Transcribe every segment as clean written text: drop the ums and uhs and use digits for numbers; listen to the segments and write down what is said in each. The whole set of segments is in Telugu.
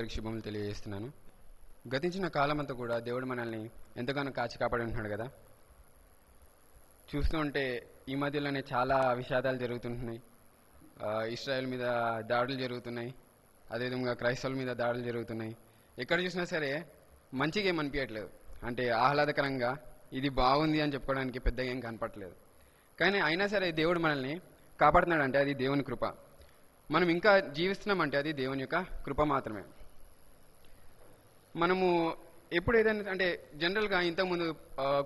అందరికి శుభములు తెలియజేస్తున్నాను. గతించిన కాలమంతా కూడా దేవుడు మనల్ని ఎంతగానో కాచి కాపాడి ఉంటున్నాడు కదా. చూస్తూ ఉంటే ఈ మధ్యలోనే చాలా విషాదాలు జరుగుతుంటున్నాయి. ఇస్రాయెల్ మీద దాడులు జరుగుతున్నాయి, అదేవిధంగా క్రైస్తవుల మీద దాడులు జరుగుతున్నాయి. ఎక్కడ చూసినా సరే మంచిగా ఏం అనిపించట్లేదు. అంటే ఆహ్లాదకరంగా ఇది బాగుంది అని చెప్పుకోవడానికి పెద్దగా ఏం కనపడట్లేదు. కానీ అయినా సరే దేవుడు మనల్ని కాపాడుతున్నాడంటే అది దేవుని కృప. మనం ఇంకా జీవిస్తున్నామంటే అది దేవుని యొక్క కృప మాత్రమే. మనము ఎప్పుడు ఏదైనా అంటే జనరల్గా ఇంతకుముందు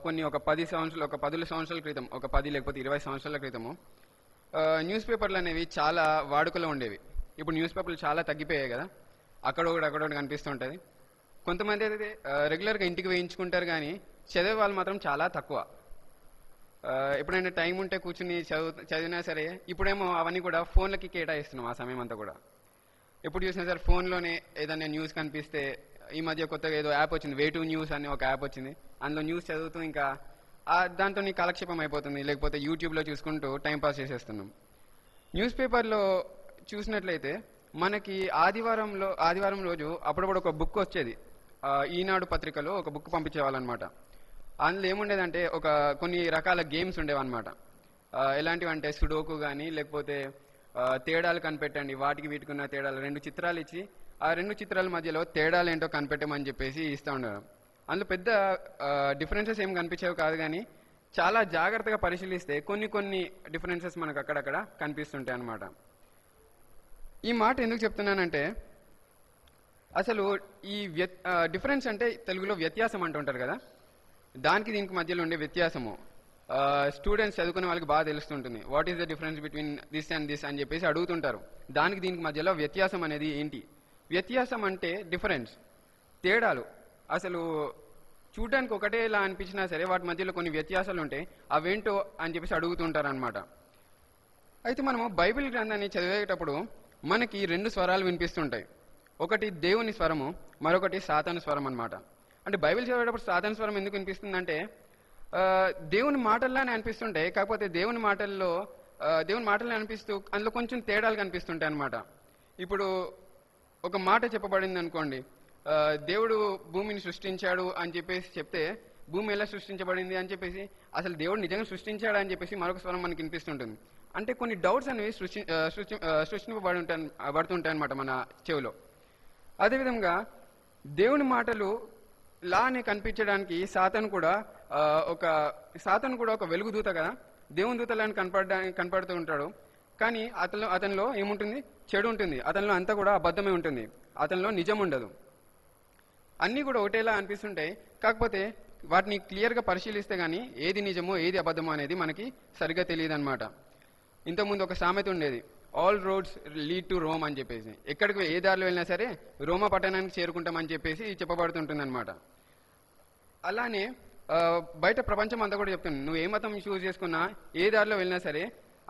కొన్ని ఒక 10 సంవత్సరాల క్రితం, ఒక 10 లేకపోతే 20 సంవత్సరాల క్రితము న్యూస్ పేపర్లు అనేవి చాలా వాడుకలో ఉండేవి. ఇప్పుడు న్యూస్ పేపర్లు చాలా తగ్గిపోయాయి కదా, అక్కడొకటి కనిపిస్తుంటుంది. కొంతమంది అయితే రెగ్యులర్గా ఇంటికి వేయించుకుంటారు, కానీ చదివే వాళ్ళు మాత్రం చాలా తక్కువ. ఎప్పుడైనా టైం ఉంటే కూర్చుని చదివినా సరే ఇప్పుడేమో అవన్నీ కూడా ఫోన్లకి కేటాయిస్తున్నాం ఆ సమయం అంతా కూడా. ఎప్పుడు చూసినా సరే ఫోన్లోనే ఏదైనా న్యూస్ కనిపిస్తే, ఈ మధ్య కొత్తగా ఏదో యాప్ వచ్చింది, వే టు న్యూస్ అనే ఒక యాప్ వచ్చింది. అందులో న్యూస్ చదువుతూ ఇంకా దాంతో కాలక్షేపం అయిపోతుంది, లేకపోతే యూట్యూబ్లో చూసుకుంటూ టైంపాస్ చేసేస్తున్నాం. న్యూస్ పేపర్లో చూసినట్లయితే మనకి ఆదివారం రోజు అప్పుడప్పుడు ఒక బుక్ వచ్చేది. ఈనాడు పత్రికలో ఒక బుక్ పంపించేవాళ్ళనమాట. అందులో ఏముండేదంటే కొన్ని రకాల గేమ్స్ ఉండేవన్నమాట. ఎలాంటివి అంటే సుడోకు కానీ, లేకపోతే తేడాలు కనిపెట్టండి, వాటికి వీటికి ఉన్న తేడాలు 2 చిత్రాలు ఇచ్చి ఆ 2 చిత్రాల మధ్యలో తేడాలు ఏంటో కనిపెట్టమని చెప్పేసి ఇస్తూ ఉండడం. అందులో పెద్ద డిఫరెన్సెస్ ఏం కనిపించేవి కాదు, కానీ చాలా జాగ్రత్తగా పరిశీలిస్తే కొన్ని డిఫరెన్సెస్ మనకు అక్కడక్కడ కనిపిస్తుంటాయి అన్నమాట. ఈ మాట ఎందుకు చెప్తున్నానంటే, అసలు ఈ డిఫరెన్స్ అంటే తెలుగులో వ్యత్యాసం అంటుంటారు కదా, దానికి దీనికి మధ్యలో ఉండే వ్యత్యాసము స్టూడెంట్స్ చదువుకునే వాళ్ళకి బాగా తెలుస్తుంటుంది. What is the difference between this and this అని చెప్పేసి అడుగుతుంటారు. దానికి దీనికి మధ్యలో వ్యత్యాసం అనేది ఏంటి? వ్యత్యాసం అంటే డిఫరెన్స్, తేడాలు. అసలు చూడడానికి ఒకటేలా అనిపించినా సరే వాటి మధ్యలో కొన్ని వ్యత్యాసాలు ఉంటాయి, అవేంటో అని చెప్పేసి అడుగుతుంటారు అనమాట. అయితే మనము బైబిల్ గ్రంథాన్ని చదివేటప్పుడు మనకి 2 స్వరాలు వినిపిస్తుంటాయి. ఒకటి దేవుని స్వరము, మరొకటి సాతాను స్వరం అనమాట. అంటే బైబిల్ చదివేటప్పుడు సాతాను స్వరం ఎందుకు వినిపిస్తుందంటే, దేవుని మాటల్లానే అనిపిస్తుంటాయి, కాకపోతే దేవుని మాటల్లో అనిపిస్తూ అందులో కొంచెం తేడాలు కనిపిస్తుంటాయి అనమాట. ఇప్పుడు ఒక మాట చెప్పబడింది అనుకోండి, దేవుడు భూమిని సృష్టించాడు అని చెప్పేసి చెప్తే, భూమి ఎలా సృష్టించబడింది అని చెప్పేసి, అసలు దేవుడు నిజంగా సృష్టించాడు అని చెప్పేసి మరొక స్వరం మనకి వినిపిస్తుంటుంది. అంటే కొన్ని డౌట్స్ అనేవి సృష్టింపబడుతుంటాయి అనమాట మన చెవిలో. అదేవిధంగా దేవుని మాటలు లానే కనిపించడానికి సాతాను కూడా ఒక వెలుగుదూత కదా, దేవుని దూతలాని కనపడుతూ ఉంటాడు. కానీ అతనిలో ఏముంటుంది? చెడు ఉంటుంది. అతనిలో అంతా కూడా అబద్ధమే ఉంటుంది, అతనిలో నిజం ఉండదు. అన్నీ కూడా ఒకటేలా అనిపిస్తుంటాయి, కాకపోతే వాటిని క్లియర్గా పరిశీలిస్తే కానీ ఏది నిజమో ఏది అబద్ధమో అనేది మనకి సరిగ్గా తెలియదు అనమాట. ఇంతకుముందు ఒక సామెత ఉండేది, all roads lead to Rome అని చెప్పేసి. ఎక్కడికి ఏ దారిలో వెళ్ళినా సరే రోమా పట్టణానికి చేరుకుంటామని చెప్పేసి చెప్పబడుతుంటుంది అనమాట. అలానే బయట ప్రపంచం అంతా కూడా చెప్తుంది, నువ్వు ఏ మతం చూస్ చేసుకున్నా, ఏ దారిలో వెళ్ళినా సరే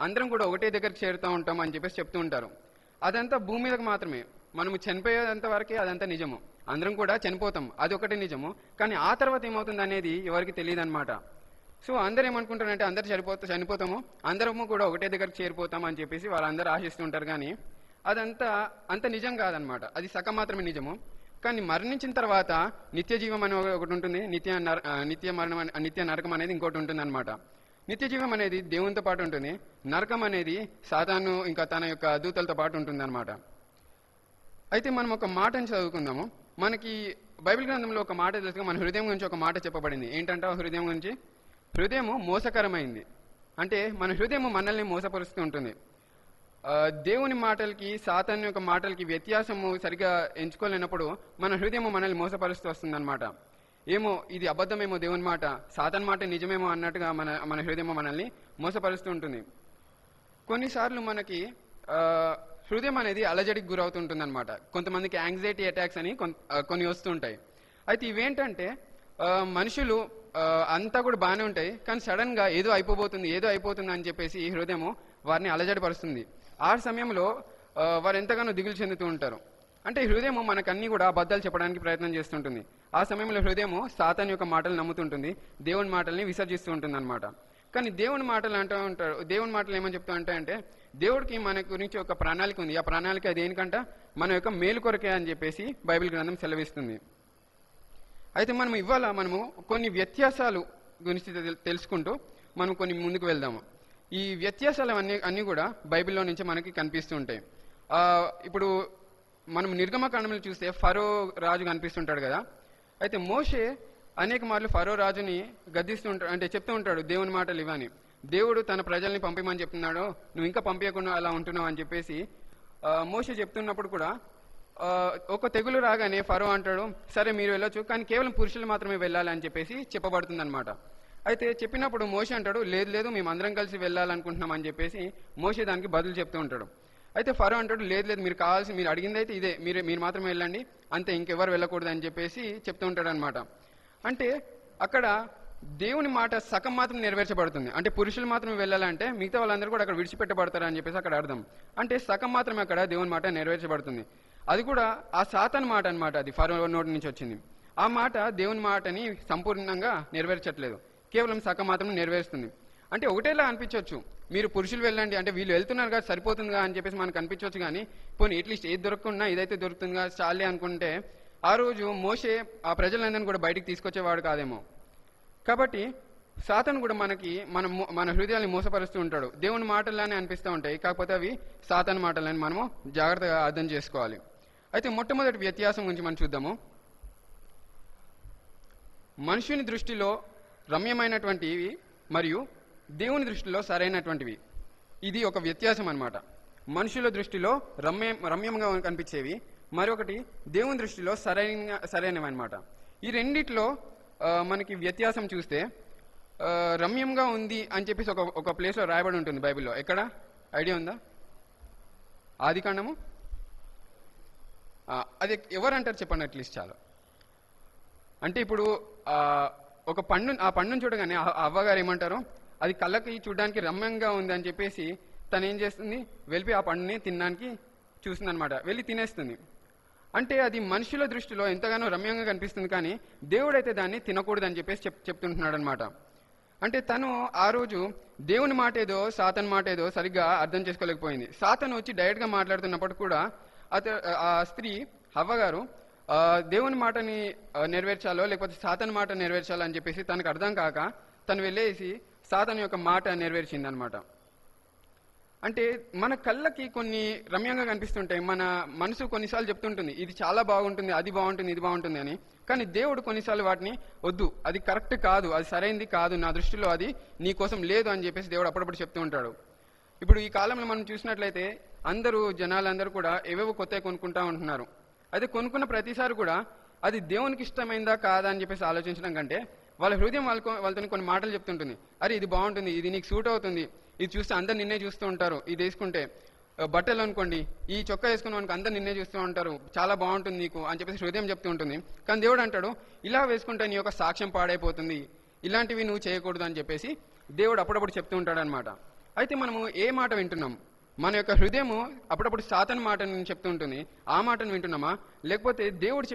అందరం కూడా ఒకటే దగ్గరికి చేరుతూ ఉంటాం అని చెప్పేసి చెప్తూ ఉంటారు. అదంతా భూమి మీదకి మాత్రమే. మనము చనిపోయేంత వరకే అదంతా నిజము, అందరం కూడా చనిపోతాం, అది ఒకటే నిజము. కానీ ఆ తర్వాత ఏమవుతుంది అనేది ఎవరికి తెలియదు అనమాట. సో అందరూ ఏమనుకుంటారంటే, అందరు చనిపోతాము, అందరము కూడా ఒకటే దగ్గరికి చేరిపోతాం అని చెప్పేసి వాళ్ళందరూ ఆశిస్తుంటారు. కానీ అంత నిజం కాదనమాట, అది సగం మాత్రమే నిజము. కానీ మరణించిన తర్వాత నిత్య జీవం అని ఒకటి ఉంటుంది, నిత్య నరకం అనేది ఇంకోటి ఉంటుంది అనమాట. నిత్య జీవం అనేది దేవునితో పాటు ఉంటుంది, నరకం అనేది సాతాను ఇంకా తన యొక్క దూతలతో పాటు ఉంటుంది అనమాట. అయితే మనం ఒక మాటని చదువుకుందాము. మనకి బైబిల్ గ్రంథంలో ఒక మాట తెలుసుగా, మన హృదయం గురించి ఒక మాట చెప్పబడింది. ఏంటంటే హృదయం గురించి, హృదయము మోసకరమైంది. అంటే మన హృదయము మనల్ని మోసపరుస్తూ ఉంటుంది. దేవుని మాటలకి సాతాను యొక్క మాటలకి వ్యత్యాసము సరిగా ఎంచుకోలేనప్పుడు మన హృదయము మనల్ని మోసపరుస్తూ వస్తుంది అనమాట. ఏమో ఇది అబద్ధమేమో, దేవుని మాట, సాతాను మాట నిజమేమో అన్నట్టుగా మన హృదయము మనల్ని మోసపరుస్తూ ఉంటుంది. కొన్నిసార్లు మనకి హృదయం అనేది అలజడికి గురవుతుంటుంది అనమాట. కొంతమందికి యాంగ్జైటీ అటాక్స్ అని కొన్ని వస్తుంటాయి. అయితే ఇవేంటంటే మనుషులు అంతా కూడా బాగానే ఉంటాయి, కానీ సడన్ గా ఏదో అయిపోతుంది అని చెప్పేసి ఈ హృదయము వారిని అలజడిపరుస్తుంది. ఆ సమయంలో వారు ఎంతగానో దిగులు చెందుతూ ఉంటారు. అంటే హృదయము మనకన్నీ కూడా అబద్ధాలు చెప్పడానికి ప్రయత్నం చేస్తుంటుంది. ఆ సమయంలో హృదయము సాతాను యొక్క మాటలు నమ్ముతుంటుంది, దేవుని మాటల్ని విసర్జిస్తూ ఉంటుంది అనమాట. కానీ దేవుని మాటలు దేవుని మాటలు ఏమని చెప్తూ ఉంటాయంటే, దేవుడికి మన గురించి ఒక ప్రణాళిక ఉంది. ఆ ప్రణాళిక దేనికంట, మన యొక్క మేలు కొరకే అని చెప్పేసి బైబిల్ గ్రంథం సెలవిస్తుంది. అయితే మనం ఇవాళ మనము కొన్ని వ్యత్యాసాలు గురించి తెలుసుకుంటూ మనం కొన్ని ముందుకు వెళ్దాము. ఈ వ్యత్యాసాలు అన్నీ కూడా బైబిల్లో నుంచి మనకి కనిపిస్తూ ఉంటాయి. ఇప్పుడు మనం నిర్గమకాండంలో చూస్తే ఫరో రాజు కనిపిస్తుంటాడు కదా. అయితే మోషే అనేక మార్లు ఫరో రాజుని గద్దిస్తూ ఉంటాడు, అంటే చెప్తూ ఉంటాడు దేవుని మాటలు ఇవని. దేవుడు తన ప్రజల్ని పంపిమని చెప్తున్నాడు, నువ్వు ఇంకా పంపించకుండా అలా ఉంటున్నావు అని చెప్పేసి మోషే చెప్తున్నప్పుడు కూడా ఒక తెగులు రాగానే ఫరో అంటాడు, సరే మీరు వెళ్ళొచ్చు, కానీ కేవలం పురుషులు మాత్రమే వెళ్ళాలి అని చెప్పేసి చెప్పబడుతుంది అనమాట. అయితే చెప్పినప్పుడు మోషే అంటాడు, లేదు లేదు మేము అందరం కలిసి వెళ్ళాలనుకుంటున్నాం అని చెప్పేసి మోషే దానికి బదులు చెప్తూ ఉంటాడు. అయితే ఫరో అంటాడు, లేదు లేదు మీరు అడిగింది అయితే ఇదే, మీరు మాత్రమే వెళ్ళండి, అంతే, ఇంకెవరు వెళ్ళకూడదు అని చెప్పేసి చెప్తూ ఉంటాడు అనమాట. అంటే అక్కడ దేవుని మాట సగం మాత్రం నెరవేర్చబడుతుంది. అంటే పురుషులు మాత్రం వెళ్ళాలంటే మిగతా వాళ్ళందరూ కూడా అక్కడ విడిచిపెట్టబడతారు అని చెప్పేసి అక్కడ అర్థం. అంటే సగం మాత్రమే అక్కడ దేవుని మాట నెరవేర్చబడుతుంది. అది కూడా ఆ సాతాన్ మాట అనమాట, అది ఫరో నోటి నుంచి వచ్చింది. ఆ మాట దేవుని మాటని సంపూర్ణంగా నెరవేర్చట్లేదు, కేవలం సగం మాత్రం నెరవేరుస్తుంది. అంటే ఒకటేలా అనిపించవచ్చు, మీరు పురుషులు వెళ్ళండి అంటే వీళ్ళు వెళ్తున్నారు కదా సరిపోతుందిగా అని చెప్పేసి మనకు అనిపించవచ్చు. కానీ పోనీ ఎట్లీస్ట్ ఏది దొరకకుండా ఇదైతే దొరుకుతుందిగా చాలే అనుకుంటే ఆ రోజు మోషే ఆ ప్రజలందరినీ కూడా బయటికి తీసుకొచ్చేవాడు కాదేమో. కాబట్టి సాతాను కూడా మన హృదయాన్ని మోసపరుస్తూ ఉంటాడు. దేవుని మాటలానే అనిపిస్తూ ఉంటాయి, కాకపోతే అవి సాతాను మాటలని మనము జాగ్రత్తగా అర్థం చేసుకోవాలి. అయితే మొట్టమొదటి వ్యత్యాసం గురించి మనం చూద్దాము. మనుషుని దృష్టిలో రమ్యమైనటువంటివి మరియు దేవుని దృష్టిలో సరైనటువంటివి, ఇది ఒక వ్యత్యాసం అన్నమాట. మనుషుల దృష్టిలో రమ్యంగా కనిపించేవి, మరొకటి దేవుని దృష్టిలో సరైనవి అన్నమాట. ఈ రెండిట్లో మనకి వ్యత్యాసం చూస్తే రమ్యంగా ఉంది అని చెప్పేసి ఒక ప్లేస్లో రాయబడి ఉంటుంది బైబిల్లో. ఎక్కడ ఐడియా ఉందా? ఆదికాండము. అది ఎవరు అంటారు చెప్పండి అట్లీస్ట్. చాలా అంటే ఇప్పుడు ఆ పండును చూడగానే అవ్వగారు ఏమంటారు, అది కళ్ళకి చూడడానికి రమ్యంగా ఉంది అని చెప్పేసి తను ఏం చేస్తుంది, వెళ్ళి ఆ పండుని తినడానికి చూస్తుంది అనమాట, వెళ్ళి తినేస్తుంది. అంటే అది మనుషుల దృష్టిలో ఎంతగానో రమ్యంగా కనిపిస్తుంది, కానీ దేవుడైతే దాన్ని తినకూడదు అని చెప్పేసి చెప్తుంటున్నాడు అనమాట. అంటే తను ఆ రోజు దేవుని మాట ఏదో సాతాన్ మాట ఏదో సరిగ్గా అర్థం చేసుకోలేకపోయింది. సాతాను వచ్చి డైరెక్ట్గా మాట్లాడుతున్నప్పుడు కూడా ఆ స్త్రీ హవ్వగారు దేవుని మాటని నెరవేర్చాలో లేకపోతే సాతాన్ మాట నెరవేర్చాలో అని చెప్పేసి తనకు అర్థం కాక తను వెళ్ళేసి సాతాను యొక్క మాట నెరవేర్చింది అనమాట. అంటే మన కళ్ళకి కొన్ని రమ్యంగా కనిపిస్తుంటాయి, మన మనసు కొన్నిసార్లు చెప్తుంటుంది ఇది చాలా బాగుంటుంది, అది బాగుంటుంది, ఇది బాగుంటుంది అని. కానీ దేవుడు కొన్నిసార్లు వాటిని వద్దు, అది కరెక్ట్ కాదు, అది సరైనది కాదు, నా దృష్టిలో అది నీ కోసం లేదు అని చెప్పేసి దేవుడు అప్పుడప్పుడు చెప్తూ ఉంటాడు. ఇప్పుడు ఈ కాలంలో మనం చూసినట్లయితే జనాలందరూ కూడా ఏవేవో కొత్తవి కొనుక్కుంటా ఉంటున్నారు. అయితే కొనుక్కున్న ప్రతిసారి కూడా అది దేవునికి ఇష్టమైందా కాదా అని చెప్పేసి ఆలోచించడం కంటే వాళ్ళ హృదయం వాళ్ళతో కొన్ని మాటలు చెప్తుంటుంది. అరే ఇది బాగుంటుంది, ఇది నీకు సూట్ అవుతుంది, ఇది చూస్తే అందరు నిన్నే చూస్తూ ఉంటారు, ఇది వేసుకుంటే బట్టలు అనుకోండి, ఈ చొక్కా వేసుకున్న వానికి అందరు నిన్నే చూస్తూ ఉంటారు, చాలా బాగుంటుంది నీకు అని చెప్పేసి హృదయం చెప్తూ ఉంటుంది. కానీ దేవుడు అంటాడు, ఇలా వేసుకుంటే నీ యొక్క సాక్ష్యం పాడైపోతుంది, ఇలాంటివి నువ్వు చేయకూడదు అని చెప్పేసి దేవుడు అప్పుడప్పుడు చెప్తూ ఉంటాడు అనమాట. అయితే మనము ఏ మాట వింటున్నాం? మన యొక్క హృదయము అప్పుడప్పుడు సాతాను మాటను చెప్తూ ఉంటుంది, ఆ మాటను వింటున్నామా, లేకపోతే దేవుడు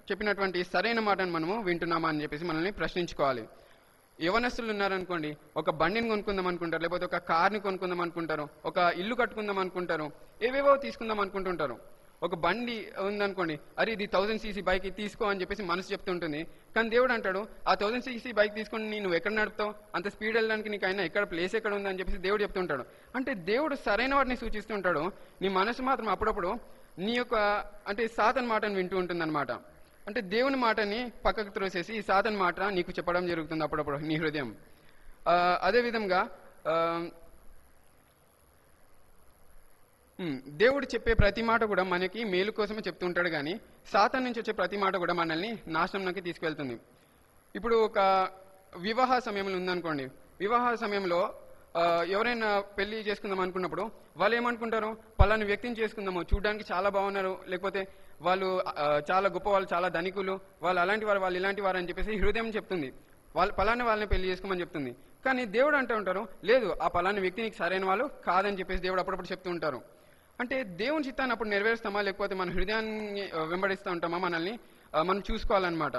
చెప్పినటువంటి సరైన మాటను మనము వింటున్నామా అని చెప్పేసి మనల్ని ప్రశ్నించుకోవాలి. యవనస్తులు ఉన్నారనుకోండి, ఒక బండిని కొనుక్కుందాం అనుకుంటారు, లేకపోతే ఒక కార్ని కొనుక్కుందాం అనుకుంటారు, ఒక ఇల్లు కట్టుకుందాం అనుకుంటారు, ఏవేవో తీసుకుందాం అనుకుంటుంటారు. ఒక బండి ఉందనుకోండి, అరే ఇది 1000cc బైక్ తీసుకో అని చెప్పేసి మనసు చెప్తుంటుంది. కానీ దేవుడు అంటాడు, ఆ 1000cc బైక్ తీసుకొని నువ్వు ఎక్కడ నడుపుతావు, అంత స్పీడ్ వెళ్ళడానికి నీకు అయినా ఎక్కడ ప్లేస్ ఎక్కడ ఉంది అని చెప్పేసి దేవుడు చెప్తుంటాడు. అంటే దేవుడు సరైన వాటిని సూచిస్తుంటాడు, నీ మనసు మాత్రం అప్పుడప్పుడు నీ యొక్క అంటే సాతాను మాటను వింటూ ఉంటుంది అనమాట. అంటే దేవుని మాటని పక్కకు త్రోసేసి ఈ సాతాను మాట నీకు చెప్పడం జరుగుతుంది అప్పుడప్పుడు నీ హృదయం. అదేవిధంగా దేవుడు చెప్పే ప్రతి మాట కూడా మనకి మేలు కోసమే చెప్తుంటాడు, కానీ సాతాను నుంచి వచ్చే ప్రతి మాట కూడా మనల్ని నాశనంలోకి తీసుకెళ్తుంది. ఇప్పుడు ఒక వివాహ సమయంలో ఉందనుకోండి, వివాహ సమయంలో ఎవరైనా పెళ్లి చేసుకుందాం అనుకున్నప్పుడు వాళ్ళు ఏమనుకుంటారు, పలాని వ్యక్తిని చేసుకుందాము, చూడడానికి చాలా బాగున్నారు, లేకపోతే వాళ్ళు చాలా గొప్ప వాళ్ళు, చాలా ధనికులు, వాళ్ళు అలాంటి వారు, వాళ్ళు ఇలాంటి వారు అని చెప్పేసి హృదయం చెప్తుంది, పలాని వాళ్ళని పెళ్లి చేసుకోమని చెప్తుంది. కానీ దేవుడు అంటూ ఉంటారు, లేదు ఆ పలాని వ్యక్తి నీకు సరైన వాళ్ళు కాదని చెప్పేసి దేవుడు అప్పుడప్పుడు చెప్తూ ఉంటారు. అంటే దేవుని చిత్తాన్ని అప్పుడు నెరవేరుస్తామా, లేకపోతే మన హృదయాన్ని వెంబడిస్తూ ఉంటామా, మనల్ని మనం చూసుకోవాలన్నమాట.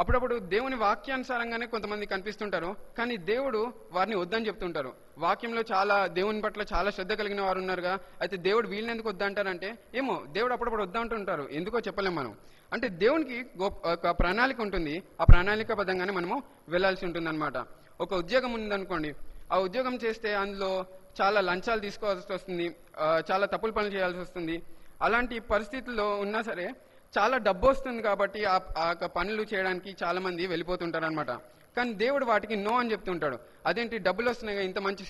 అప్పుడప్పుడు దేవుని వాక్యానుసారంగానే కొంతమంది కనిపిస్తుంటారు, కానీ దేవుడు వారిని వద్దని చెప్తుంటారు. వాక్యంలో చాలా దేవుని పట్ల చాలా శ్రద్ధ కలిగిన వారు ఉన్నారుగా, అయితే దేవుడు వీళ్ళని ఎందుకు వద్దంటారంటే ఏమో దేవుడు అప్పుడప్పుడు వద్దంటుంటారు, ఎందుకో చెప్పలేం మనం. అంటే దేవునికి ఒక ప్రణాళిక ఉంటుంది, ఆ ప్రణాళికాబద్ధంగానే మనము వెళ్లాల్సి ఉంటుంది అనమాట. ఒక ఉద్యోగం ఉందనుకోండి, ఆ ఉద్యోగం చేస్తే అందులో చాలా లంచాలు తీసుకోవాల్సి వస్తుంది, చాలా తప్పులు పనులు చేయాల్సి వస్తుంది. అలాంటి పరిస్థితుల్లో ఉన్నా సరే చాలా డబ్బు వస్తుంది కాబట్టి ఆ పనులు చేయడానికి చాలా మంది వెళ్ళిపోతుంటారు అనమాట. కానీ దేవుడు వాటికి నో అని చెప్తుంటాడు. అదేంటి, డబ్బులు వస్తున్నాయి కదా, ఇంత మంచి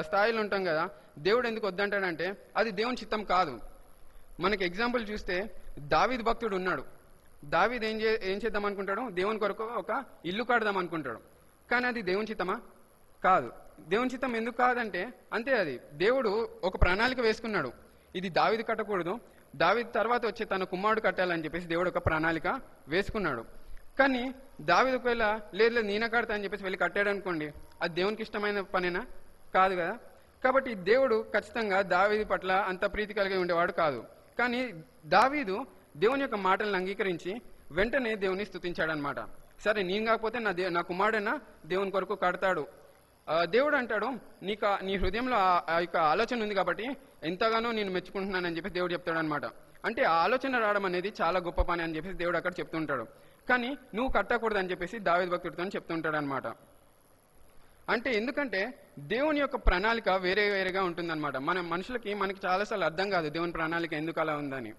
స్థాయిలో ఉంటాం కదా, దేవుడు ఎందుకు వద్దంటాడంటే అది దేవుని చిత్తం కాదు. మనకి ఎగ్జాంపుల్ చూస్తే దావీదు భక్తుడు ఉన్నాడు. దావీదు ఏం చేద్దాం అనుకుంటాడు, దేవుని కొరకు ఒక ఇల్లు కడదాం అనుకుంటాడు. కానీ అది దేవుని చిత్తమా? కాదు. దేవుని చిత్తం ఎందుకు కాదంటే అంతే, అది దేవుడు ఒక ప్రణాళిక వేసుకున్నాడు. ఇది దావీదు కట్టకూడదు, దావీదు తర్వాత వచ్చి తన కుమారుడు కట్టాలని చెప్పేసి దేవుడు ఒక ప్రణాళిక వేసుకున్నాడు. కానీ దావీదు ఒకవేళ లేదు నేనే కడతా అని చెప్పేసి వెళ్ళి కట్టాడు అనుకోండి, అది దేవునికి ఇష్టమైన పనేనా? కాదు కదా. కాబట్టి దేవుడు ఖచ్చితంగా దావీదు పట్ల అంత ప్రీతి కలిగి ఉండేవాడు కాదు. కానీ దావీదు దేవుని యొక్క మాటలను అంగీకరించి వెంటనే దేవుని స్తుతించాడనమాట. సరే, నేను కాకపోతే నా కుమారుడైనా దేవుని కొరకు కడతాడు. దేవుడు అంటాడు, నీ హృదయంలో ఆ యొక్క ఆలోచన ఉంది కాబట్టి ఎంతగానో నేను మెచ్చుకుంటున్నానని చెప్పి దేవుడు చెప్తాడు అనమాట. అంటే ఆ ఆలోచన రావడం అనేది చాలా గొప్ప పని అని చెప్పేసి దేవుడు అక్కడ చెప్తుంటాడు. కానీ నువ్వు కట్టకూడదు అని చెప్పేసి దావీదు భక్తుడితో చెప్తుంటాడు అనమాట. అంటే ఎందుకంటే దేవుని యొక్క ప్రణాళిక వేరే వేరేగా ఉంటుందన్నమాట. మనకి చాలాసార్లు అర్థం కాదు దేవుని ప్రణాళిక ఎందుకు అలా ఉందని.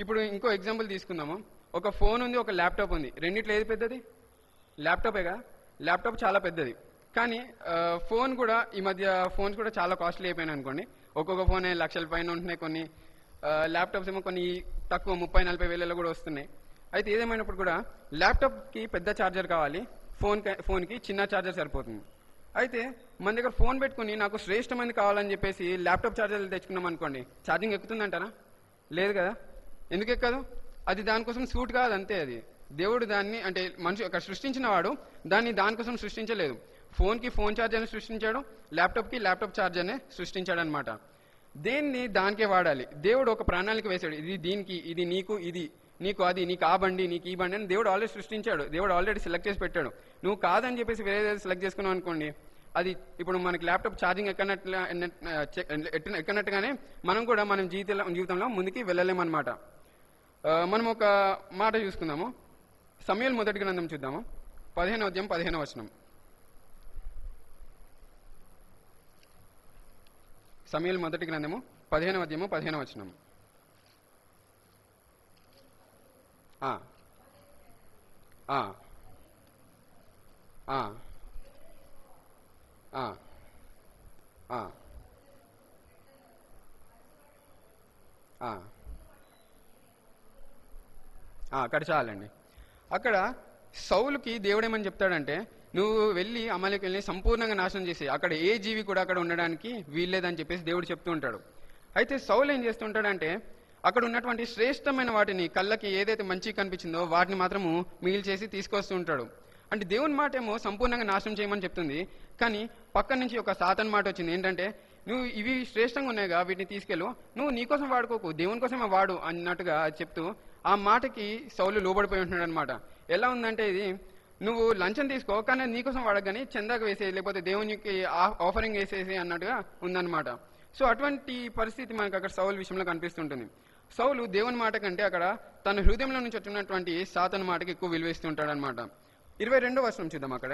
ఇప్పుడు ఇంకో ఎగ్జాంపుల్ తీసుకుందాము. ఒక ఫోన్ ఉంది, ఒక ల్యాప్టాప్ ఉంది. రెండిట్లో ఏది పెద్దది? ల్యాప్టాపే కదా. ల్యాప్టాప్ చాలా పెద్దది. కానీ ఫోన్ కూడా ఈ మధ్య ఫోన్స్ కూడా చాలా కాస్ట్లీ అయిపోయినాయి అనుకోండి. ఒక్కొక్క ఫోన్ లక్షల పైన ఉంటున్నాయి, కొన్ని ల్యాప్టాప్స్ ఏమో కొన్ని తక్కువ 30-40 వేలలో కూడా వస్తున్నాయి. అయితే ఏదేమైనప్పుడు కూడా ల్యాప్టాప్కి పెద్ద ఛార్జర్ కావాలి, ఫోన్కి చిన్న ఛార్జర్ సరిపోతుంది. అయితే మన దగ్గర ఫోన్ పెట్టుకుని నాకు శ్రేష్టమైనది కావాలని చెప్పేసి ల్యాప్టాప్ ఛార్జర్లు తెచ్చుకున్నాం అనుకోండి, ఛార్జింగ్ ఎక్కుతుందంటారా? లేదు కదా. ఎందుకు ఎక్కదు? అది దానికోసం సూట్ కాదు, అంతే. అది దేవుడు దాన్ని, అంటే మనిషి అక్కడ సృష్టించిన వాడు దానికోసం సృష్టించలేదు. ఫోన్కి ఫోన్ ఛార్జర్ని సృష్టించాడు, ల్యాప్టాప్కి ల్యాప్టాప్ ఛార్జర్ని సృష్టించాడు అనమాట. దేన్ని దానికే వాడాలి. దేవుడు ఒక ప్రణాళిక వేశాడు, ఇది దీనికి, ఇది నీకు, ఇది నీకు, అది నీకు ఆ బండి, నీకు ఈ బండి అని దేవుడు ఆల్రెడీ సృష్టించాడు. దేవుడు ఆల్రెడీ సెలెక్ట్ చేసి పెట్టాడు. నువ్వు కాదని చెప్పేసి వేరే సెలెక్ట్ చేసుకున్నావు అనుకోండి, అది ఇప్పుడు మనకి ల్యాప్టాప్ ఛార్జింగ్ ఎక్కనట్టుగానే మనం కూడా మనం జీవితంలో ముందుకి వెళ్ళలేమన్నమాట. మనం ఒక మాట చూసుకుందాము. సమూయేలు మొదటి గ్రంథం చూద్దాము, 15వ అధ్యాయం 15వ వచనం. సమూయేలు మొదటి గ్రంథము 15వ అధ్యాయము 15వ వచనం. అక్కడ చాలండి. అక్కడ సౌలుకి దేవుడేమని చెప్తాడంటే, నువ్వు వెళ్ళి అమలేకి వెళ్ళి సంపూర్ణంగా నాశనం చేసి అక్కడ ఏ జీవి కూడా అక్కడ ఉండడానికి వీల్లేదని చెప్పేసి దేవుడు చెప్తూ ఉంటాడు. అయితే సౌలు ఏం చేస్తుంటాడంటే అక్కడ ఉన్నటువంటి శ్రేష్టమైన వాటిని, కళ్ళకి ఏదైతే మంచిగా కనిపించిందో వాటిని మాత్రము మిగిలి చేసి తీసుకొస్తూ ఉంటాడు. అంటే దేవుని మాట ఏమో సంపూర్ణంగా నాశనం చేయమని చెప్తుంది, కానీ పక్క నుంచి ఒక సాతాను మాట వచ్చింది. ఏంటంటే నువ్వు ఇవి శ్రేష్టంగా ఉన్నాయిగా, వీటిని తీసుకెళ్ళు, నువ్వు నీకోసం వాడుకోకు, దేవుని కోసమే వాడు అన్నట్టుగా చెప్తూ ఆ మాటకి సౌలు లోబడిపోయి ఉంటున్నాడు అనమాట. ఎలా ఉందంటే ఇది, నువ్వు లంచం తీసుకో, కానీ నీకోసం వాడగానే చందాగా వేసేది, లేకపోతే దేవునికి ఆఫరింగ్ వేసేసి అన్నట్టుగా ఉందన్నమాట. సో అటువంటి పరిస్థితి మనకు అక్కడ సౌలు విషయంలో కనిపిస్తుంటుంది. సౌలు దేవుని మాట కంటే అక్కడ తన హృదయంలో నుంచి వచ్చినటువంటి సాతాను మాటకి ఎక్కువ విలువేస్తుంటాడు అనమాట. 22వ వచనం చూద్దాం. అక్కడ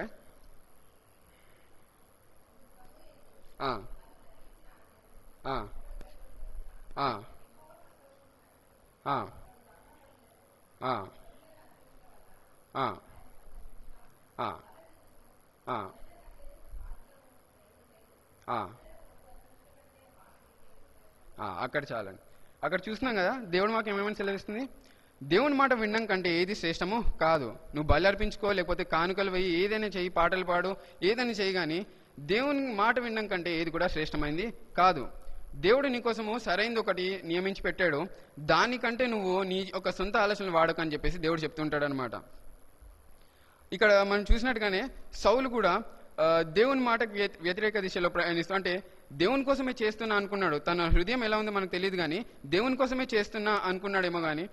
అక్కడ చాలండి. అక్కడ చూస్తున్నాం కదా, దేవుడి మాకు ఏమేమని సెలవిస్తుంది. దేవుని మాట వినడం కంటే ఏది శ్రేష్టమో కాదు. నువ్వు బలి అర్పించుకో, లేకపోతే కానుకలు వేయి, ఏదైనా చెయ్యి, పాటలు పాడు, ఏదైనా చెయ్యి, కానీ దేవుని మాట వినడం కంటే ఏది కూడా శ్రేష్టమైంది కాదు. దేవుడు నీకోసము సరైనది ఒకటి నియమించి పెట్టాడు, దానికంటే నువ్వు నీ ఒక సొంత ఆలోచనలు వాడకు అని చెప్పేసి దేవుడు చెప్తుంటాడు అనమాట. ఇక్కడ మనం చూసినట్టుగానే సౌలు కూడా దేవుని మాటకు వ్యతిరేక దిశలో ప్రయాణిస్తూ, అంటే దేవుని కోసమే చేస్తున్నా అనుకున్నాడు. తన హృదయం ఎలా ఉందో మనకు తెలియదు, కానీ దేవుని కోసమే చేస్తున్నా అనుకున్నాడేమో, కానీ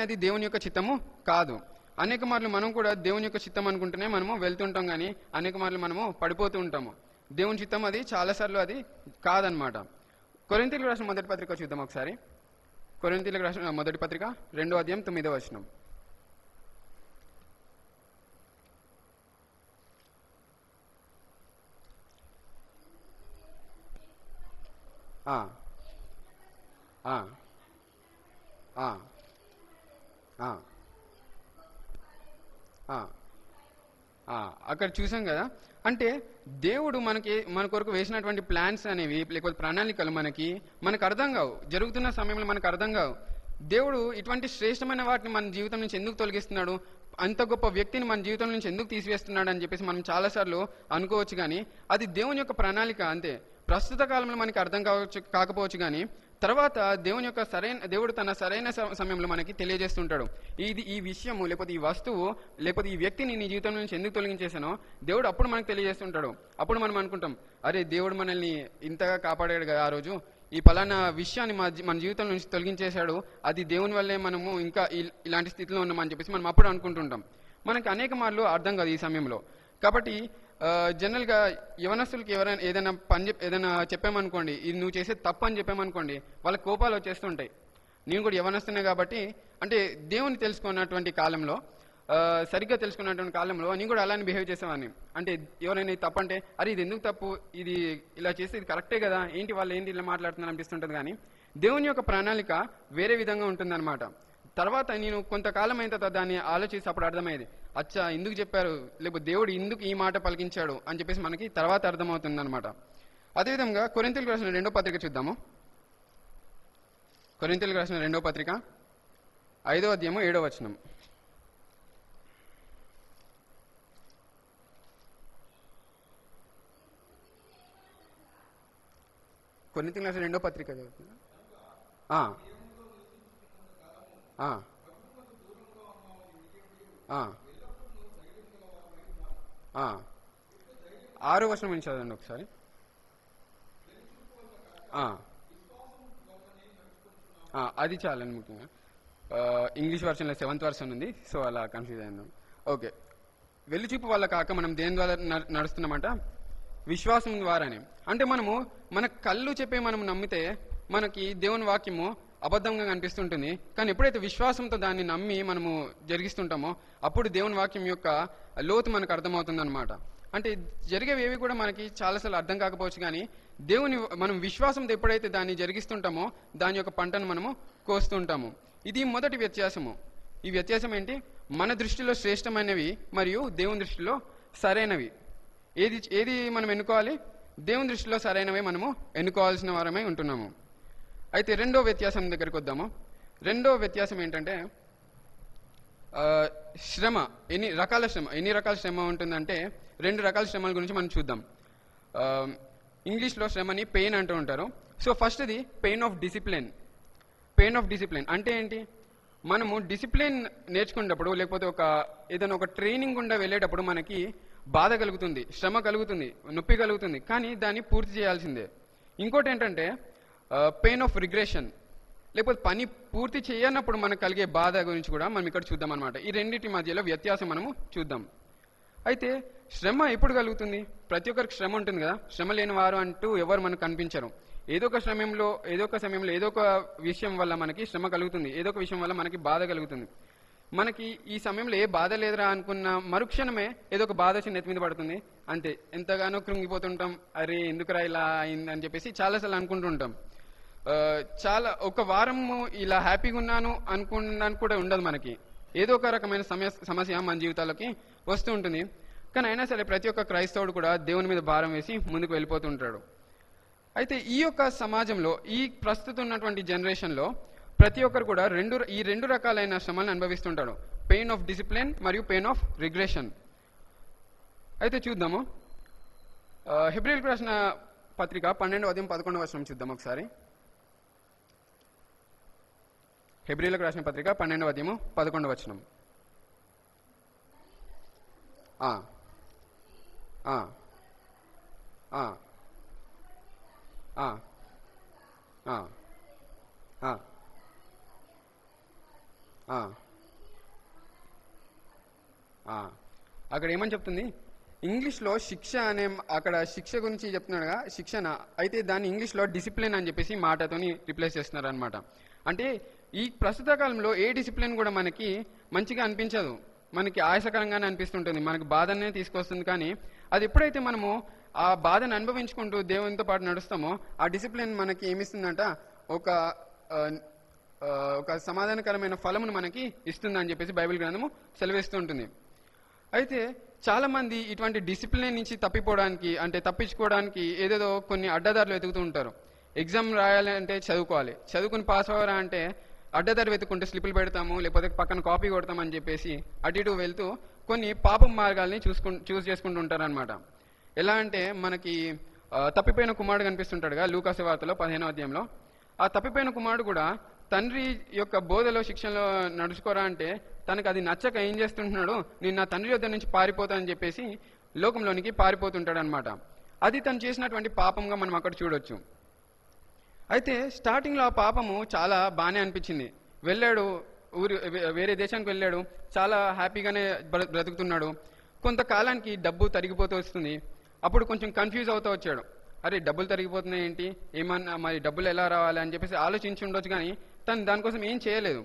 అది దేవుని యొక్క చిత్తము కాదు. అనేక మార్లు మనం కూడా దేవుని యొక్క చిత్తం అనుకుంటూనే మనము వెళ్తుంటాం, కానీ అనేక మార్లు మనము పడిపోతూ ఉంటాము. దేవుని చిత్తం అది చాలాసార్లు అది కాదనమాట. కొరింథీయులకు రాసిన మొదటి పత్రిక చూద్దాం ఒకసారి. కొరింథీయులకు రాసిన మొదటి పత్రిక 2వ అధ్యాయం 9వ వచనం. ఆ, ఆ, ఆ, ఆ, ఆ, ఆ. అక్కడ చూసాం కదా, అంటే దేవుడు మన కొరకు వేసినటువంటి ప్లాన్స్ అనేవి లేకపోతే ప్రణాళికలు మనకు అర్థం కావు. జరుగుతున్న సమయంలో మనకు అర్థం కావు. దేవుడు ఇటువంటి శ్రేష్టమైన వాటిని మన జీవితం నుంచి ఎందుకు తొలగిస్తున్నాడు, అంత గొప్ప వ్యక్తిని మన జీవితం నుంచి ఎందుకు తీసివేస్తున్నాడు అని చెప్పేసి మనం చాలాసార్లు అనుకోవచ్చు, కానీ అది దేవుని యొక్క ప్రణాళిక అంతే. ప్రస్తుత కాలంలో మనకి అర్థం కాకపోవచ్చు, కానీ తర్వాత దేవుడు తన సరైన సమయంలో మనకి తెలియజేస్తుంటాడు. ఈ విషయము లేకపోతే ఈ వస్తువు లేకపోతే ఈ వ్యక్తిని నీ జీవితం నుంచి ఎందుకు తొలగించేసానో దేవుడు అప్పుడు మనకు తెలియజేస్తుంటాడు. అప్పుడు మనం అనుకుంటాం, అరే దేవుడు మనల్ని ఇంతగా కాపాడాడు కదా, ఆ రోజు ఈ పలానా విషయాన్ని మన జీవితం నుంచి తొలగించేశాడు, అది దేవుని వల్లే మనము ఇంకా ఇలాంటి స్థితిలో ఉన్నామని చెప్పేసి మనం అప్పుడు అనుకుంటుంటాం. మనకి అనేక మార్లు అర్థం కాదు ఈ సమయంలో. కాబట్టి జనరల్గా యవనస్తులకి ఎవరైనా ఏదైనా చెప్పామనుకోండి, ఇది నువ్వు చేసే తప్పు అని చెప్పామనుకోండి, వాళ్ళ కోపాలు వచ్చేస్తుంటాయి. నేను కూడా యవనస్తున్నా కాబట్టి, అంటే దేవుని తెలుసుకున్నటువంటి కాలంలో, సరిగ్గా తెలుసుకున్నటువంటి కాలంలో నేను కూడా అలానే బిహేవ్ చేసేవాడిని. అంటే ఎవరైనా తప్పు అంటే, అరే ఇది ఎందుకు తప్పు, ఇది ఇలా చేస్తే ఇది కరెక్టే కదా, ఏంటి ఇలా మాట్లాడుతున్నారు అనిపిస్తుంటుంది. కానీ దేవుని యొక్క ప్రణాళిక వేరే విధంగా ఉంటుందన్నమాట. తర్వాత నేను కొంతకాలం అయిన తర్వాత దాన్ని ఆలోచిస్తే అప్పుడు అర్థమయ్యేది, అచ్చా ఎందుకు చెప్పారు, లేకపోతే దేవుడు ఎందుకు ఈ మాట పలికించాడు అని చెప్పేసి మనకి తర్వాత అర్థమవుతుంది అనమాట. అదేవిధంగా కొరింథీయులకు రాసిన 2వ పత్రిక చూద్దాము. కొరింథీయులకు రాసిన 2వ పత్రిక 5వ అధ్యాయము 7వ వచనం. కొరింథీయులకు రాసిన 2వ పత్రిక చదువుతున్నా. ఆ, 6వ వచనం నుంచి చదవండి ఒకసారి. అది చాలండి. ముఖ్యంగా ఇంగ్లీష్ వర్షన్లో 7th వర్షన్ ఉంది, సో అలా కన్ఫ్యూజ్ అయింది. ఓకే, వెలుచూపు వల్ల కాక మనం దేని ద్వారా నడుస్తున్నామంట, విశ్వాసం ద్వారానే. అంటే మన కళ్ళు చెప్పే మనం నమ్మితే మనకి దేవుని వాక్యము అబద్ధంగా కనిపిస్తుంటుంది, కానీ ఎప్పుడైతే విశ్వాసంతో దాన్ని నమ్మి మనము జరిగిస్తుంటామో అప్పుడు దేవుని వాక్యం యొక్క లోతు మనకు అర్థమవుతుంది అనమాట. అంటే జరిగేవి కూడా మనకి చాలాసార్లు అర్థం కాకపోవచ్చు, కానీ మనం విశ్వాసంతో ఎప్పుడైతే దాన్ని జరిగిస్తుంటామో దాని యొక్క పంటను మనము కోస్తుంటాము. ఇది మొదటి వ్యత్యాసము. ఈ వ్యత్యాసం ఏంటి, మన దృష్టిలో శ్రేష్టమైనవి మరియు దేవుని దృష్టిలో సరైనవి. ఏది మనం ఎన్నుకోవాలి, దేవుని దృష్టిలో సరైనవి మనము ఎన్నుకోవాల్సిన వారమై ఉంటున్నాము. అయితే రెండో వ్యత్యాసం దగ్గరికి వద్దాము. రెండో వ్యత్యాసం ఏంటంటే శ్రమ. ఎన్ని రకాల శ్రమ ఉంటుందంటే 2 రకాల శ్రమల గురించి మనం చూద్దాం. ఇంగ్లీష్లో శ్రమని పెయిన్ అంటూ ఉంటారు. సో ఫస్ట్ది pain of discipline. Pain of discipline అంటే ఏంటి, మనము డిసిప్లిన్ నేర్చుకునేటప్పుడు లేకపోతే ఏదైనా ఒక ట్రైనింగ్ గుండా వెళ్ళేటప్పుడు మనకి బాధ కలుగుతుంది, శ్రమ కలుగుతుంది, నొప్పి కలుగుతుంది, కానీ దాన్ని పూర్తి చేయాల్సిందే. ఇంకోటి ఏంటంటే పెయిన్ ఆఫ్ రిగ్రెషన్, లేకపోతే పని పూర్తి చేయనప్పుడు మనకు కలిగే బాధ గురించి కూడా మనం ఇక్కడ చూద్దాం అనమాట. ఈ రెండింటి మధ్యలో వ్యత్యాసం మనము చూద్దాం. అయితే శ్రమ ఎప్పుడు కలుగుతుంది, ప్రతి ఒక్కరికి శ్రమ ఉంటుంది కదా, శ్రమ లేని వారు అంటూ ఎవరు మనకు కనిపించరు. ఏదో ఒక సమయంలో ఏదో ఒక విషయం వల్ల మనకి శ్రమ కలుగుతుంది, ఏదో ఒక విషయం వల్ల మనకి బాధ కలుగుతుంది. మనకి ఈ సమయంలో ఏ బాధ లేదురా అనుకున్న మరుక్షణమే ఏదో ఒక బాధ వచ్చి నెత్తి మీద పడుతుంది, అంతే ఎంతగానో కృంగిపోతుంటాం. అరే ఎందుకురా ఇలా అయిందని చెప్పేసి చాలాసార్లు అనుకుంటుంటాం. చాలా ఒక వారము ఇలా హ్యాపీగా ఉన్నాను అనుకున్నాను కూడా ఉండదు. మనకి ఏదో ఒక రకమైన సమస్య మన జీవితాలకి వస్తూ ఉంటుంది. కానీ అయినా సరే ప్రతి ఒక్క క్రైస్తవుడు కూడా దేవుని మీద భారం వేసి ముందుకు వెళ్ళిపోతుంటాడు. అయితే ఈ యొక్క సమాజంలో, ఈ ప్రస్తుతం ఉన్నటువంటి జనరేషన్లో ప్రతి ఒక్కరు కూడా ఈ రెండు రకాలైన శ్రమలను అనుభవిస్తుంటాడు, పెయిన్ ఆఫ్ డిసిప్లిన్ మరియు పెయిన్ ఆఫ్ రిగ్రెషన్. అయితే చూద్దాము, హెబ్రీయులకు రాసిన పత్రిక 12వ అధ్యాయం 11వ వచనం చూద్దాం ఒకసారి. హెబ్రీయులకు రాసిన పత్రిక 12వ అధ్యాయం 11వ వచనం. ఆ, అక్కడ ఏమని చెప్తుంది, ఇంగ్లీష్లో శిక్ష అనే అక్కడ శిక్ష గురించి చెప్తున్నాడుగా, శిక్షణ అయితే దాన్ని ఇంగ్లీష్లో డిసిప్లిన్ అని చెప్పేసి మాటతోని రిప్లేస్ చేస్తున్నారు అనమాట. అంటే ఈ ప్రస్తుత కాలంలో ఏ డిసిప్లిన్ కూడా మనకి మంచిగా అనిపించదు, మనకి ఆయాసకరంగానే అనిపిస్తుంటుంది, మనకి బాధనే తీసుకొస్తుంది. కానీ అది ఎప్పుడైతే మనము ఆ బాధను అనుభవించుకుంటూ దేవునితో పాటు నడుస్తామో ఆ డిసిప్లిన్ మనకి ఏమిస్తుందంట, ఒక ఆ, ఆ, ఒక సమాధానకరమైన ఫలమును మనకి ఇస్తుందని చెప్పేసి బైబిల్ గ్రంథము సెలవిస్తూ ఉంటుంది. అయితే చాలా మంది ఇటువంటి డిసిప్లిన్ నుంచి తప్పిపోవడానికి, అంటే తప్పించుకోవడానికి ఏదేదో కొన్ని అడ్డదారులు వెతుకుతూ ఉంటారు. ఎగ్జామ్ రాయాలంటే చదువుకోవాలి, చదువుకుని పాస్ అవ్వరా అంటే అడ్డదారి వెతుక్కుంటే స్లిప్పులు పెడతాము, లేకపోతే పక్కన కాపీ కొడతామని చెప్పేసి అటు ఇటు వెళ్తూ కొన్ని పాపం మార్గాల్ని చూస్ చేసుకుంటూ ఉంటారనమాట. ఎలా అంటే మనకి తప్పిపోయిన కుమారుడు కనిపిస్తుంటాడుగా లూకాసు వార్తలో 15వ అధ్యాయంలో. ఆ తప్పిపోయిన కుమారుడు కూడా తండ్రి యొక్క బోధలో శిక్షణలో నడుచుకోరా అంటే తనకు అది నచ్చక ఏం చేస్తుంటున్నాడు, నేను నా తండ్రి వద్ద నుంచి పారిపోతానని చెప్పేసి లోకంలోనికి పారిపోతుంటాడు అనమాట. అది తను చేసినటువంటి పాపంగా మనం అక్కడ చూడొచ్చు. అయితే స్టార్టింగ్లో ఆ పాపము చాలా బాగానే అనిపించింది. వెళ్ళాడు, వేరే దేశానికి వెళ్ళాడు, చాలా హ్యాపీగానే బ్రతుకుతున్నాడు. కొంతకాలానికి డబ్బు తరిగిపోతూ వస్తుంది. అప్పుడు కొంచెం కన్ఫ్యూజ్ అవుతూ వచ్చాడు, అరే డబ్బులు తరిగిపోతున్నాయి ఏంటి, ఏమన్నా మరి డబ్బులు ఎలా రావాలి అని చెప్పేసి ఆలోచించి ఉండొచ్చు. కానీ తను దానికోసం ఏం చేయలేదు.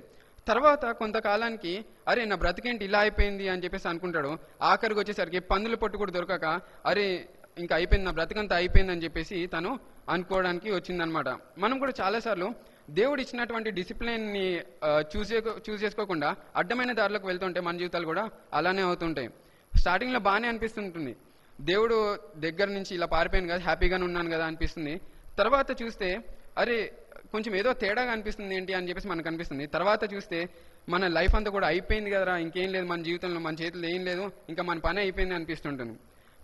తర్వాత కొంతకాలానికి అరే నా బ్రతికేంటి ఇలా అయిపోయింది అని చెప్పేసి అనుకుంటాడు. ఆఖరికి వచ్చేసరికి పందుల పొట్టు కూడా దొరకక అరే ఇంకా అయిపోయింది, నా బ్రతికంతా అయిపోయింది అని చెప్పేసి తను అనుకోవడానికి వచ్చిందనమాట. మనం కూడా చాలాసార్లు దేవుడు ఇచ్చినటువంటి డిసిప్లిన్ని చూస్ చేసుకోకుండా అడ్డమైన దారిలోకి వెళ్తుంటే మన జీవితాలు కూడా అలానే అవుతుంటాయి. స్టార్టింగ్లో బాగానే అనిపిస్తుంటుంది, దేవుడు దగ్గర నుంచి ఇలా పారిపోయాను కదా, హ్యాపీగానే ఉన్నాను కదా అనిపిస్తుంది. తర్వాత చూస్తే అరే కొంచెం ఏదో తేడాగా అనిపిస్తుంది ఏంటి అని చెప్పేసి మనకు అనిపిస్తుంది. తర్వాత చూస్తే మన లైఫ్ అంతా కూడా అయిపోయింది కదరా, ఇంకేం లేదు మన జీవితంలో, మన చేతిలో ఏం లేదు, ఇంకా మన పని అయిపోయింది అనిపిస్తుంటుంది.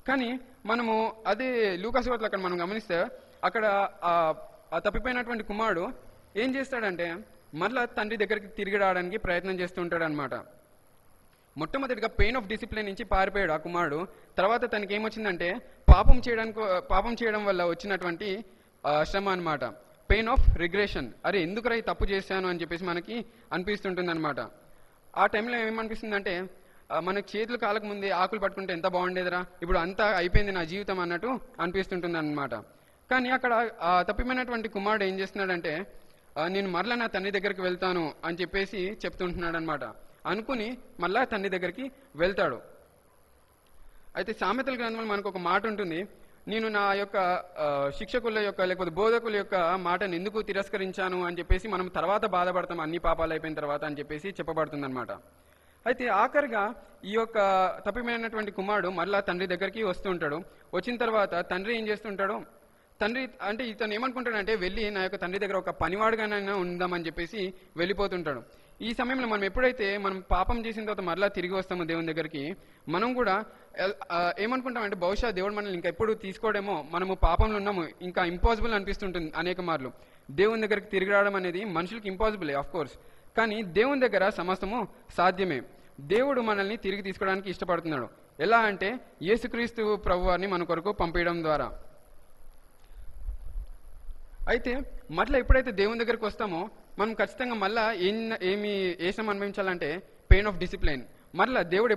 కానీ మనము అదే లూకాసు వార్తలో అక్కడ మనం గమనిస్తే అక్కడ ఆ తప్పిపోయినటువంటి కుమారుడు ఏం చేస్తాడంటే మరలా తండ్రి దగ్గరికి తిరిగి రావడానికి ప్రయత్నం చేస్తూ ఉంటాడు అనమాట. మొట్టమొదటిగా పెయిన్ ఆఫ్ డిసిప్లిన్ నుంచి పారిపోయాడు ఆ కుమారుడు. తర్వాత తనకి ఏమొచ్చిందంటే పాపం చేయడం వల్ల వచ్చినటువంటి శ్రమ అనమాట, పెయిన్ ఆఫ్ రిగ్రెషన్. అరే ఎందుకురా ఈ తప్పు చేశాను అని చెప్పేసి మనకి అనిపిస్తుంటుంది అనమాట. ఆ టైంలో ఏమనిపిస్తుందంటే మనకి చేతులు కాలక ముందే ఆకులు పట్టుకుంటే ఎంత బాగుండేదిరా, ఇప్పుడు అంతా అయిపోయింది నా జీవితం అన్నట్టు అనిపిస్తుంటుంది అనమాట. కానీ అక్కడ తప్పిపోయినటువంటి కుమారుడు ఏం చేస్తున్నాడంటే నేను మరలా నా తండ్రి దగ్గరికి వెళ్తాను అని చెప్పేసి చెప్తుంటున్నాడు అనమాట. అనుకుని మళ్ళా తండ్రి దగ్గరికి వెళ్తాడు. అయితే సామెతల గ్రంథంలో మనకు ఒక మాట ఉంటుంది, నేను నా యొక్క శిక్షకుల యొక్క లేకపోతే బోధకుల యొక్క మాటను ఎందుకు తిరస్కరించాను అని చెప్పేసి మనం తర్వాత బాధపడతాం అన్ని పాపాలు అయిపోయిన తర్వాత అని చెప్పేసి చెప్పబడుతుంది అనమాట. అయితే ఆఖరిగా ఈ యొక్క తప్పిపోయినటువంటి కుమారుడు మరలా తండ్రి దగ్గరికి వస్తూ ఉంటాడు. వచ్చిన తర్వాత తండ్రి ఏం చేస్తుంటాడు, తండ్రి అంటే ఇతను ఏమనుకుంటాడంటే వెళ్ళి నా యొక్క తండ్రి దగ్గర ఒక పనివాడుగానైనా ఉందామని చెప్పేసి వెళ్ళిపోతుంటాడు. ఈ సమయంలో మనం ఎప్పుడైతే మనం పాపం చేసిన తర్వాత మరలా తిరిగి వస్తామో దేవుని దగ్గరికి, మనం కూడా ఏమనుకుంటామంటే బహుశా దేవుడు మనల్ని ఇంకా ఎప్పుడు తీసుకోవడమో, మనము పాపంలో ఉన్నాము, ఇంకా ఇంపాసిబుల్ అనిపిస్తుంటుంది అనేక మార్లు. దేవుని దగ్గరికి తిరిగి రావడం అనేది మనుషులకి ఇంపాసిబులే ఆఫ్ కోర్స్, కానీ దేవుని దగ్గర సమస్తము సాధ్యమే. దేవుడు మనల్ని తిరిగి తీసుకోవడానికి ఇష్టపడుతున్నాడు. ఎలా అంటే యేసుక్రీస్తు ప్రభువారిని మన కొరకు పంపించడం ద్వారా. అయితే మరలా ఎప్పుడైతే దేవుని దగ్గరికి వస్తామో మనం ఖచ్చితంగా మళ్ళా ఏ శ్రమ అనుభవించాలంటే పెయిన్ ఆఫ్ డిసిప్లిన్. మరలా దేవుడు